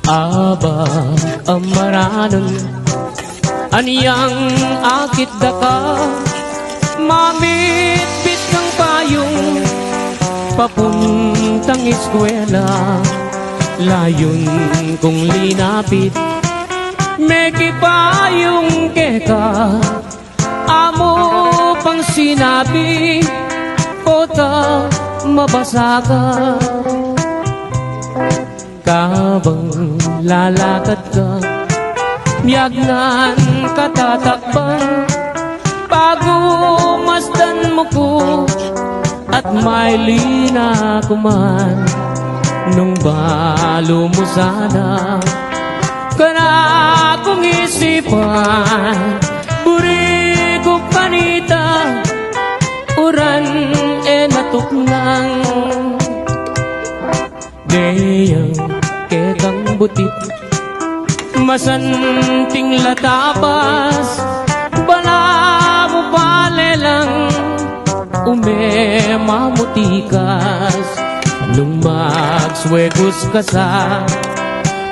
Aba, amaranon aniyang akit daka, mamit-bit kang payong papuntang eskwela. Layon kong linapit, meki payong keka, amo pang sinabi, kota mabasa ka. Kabang lalakad ka, miyagnan katatakban, pagumasdan mo ko, at may lina kuman. Nung balo mo sana, kana kong isipan, buri ko panita, uran natuknang. Deyang kekang butit, masanting latapas, bala mo palelang, mamutikas. Nung magswegos ka sa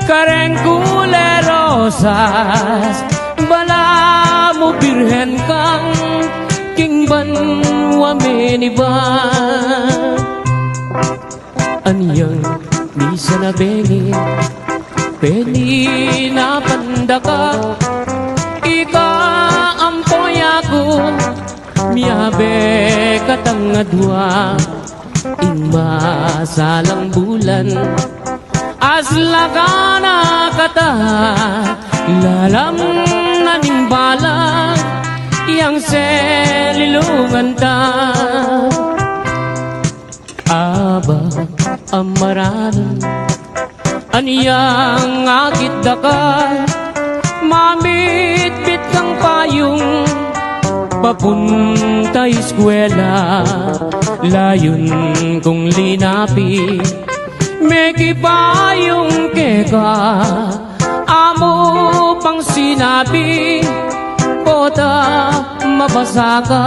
kareng kulerosas, bala mo birhen kang kingban wameniba. Anyang misa na bengi, peni na pandaka, ika ampoy ako, miyabe katangadwa. Masalang bulan, asla ka na kata, lalam na nimbala, yang selilungan ta. Aba, amaranan, aniyang akit daka, mamit-bit kang payong papunta eskwela. Layon kong linapi, meki payong keka, amo pang sinabi, kota mabasa ka.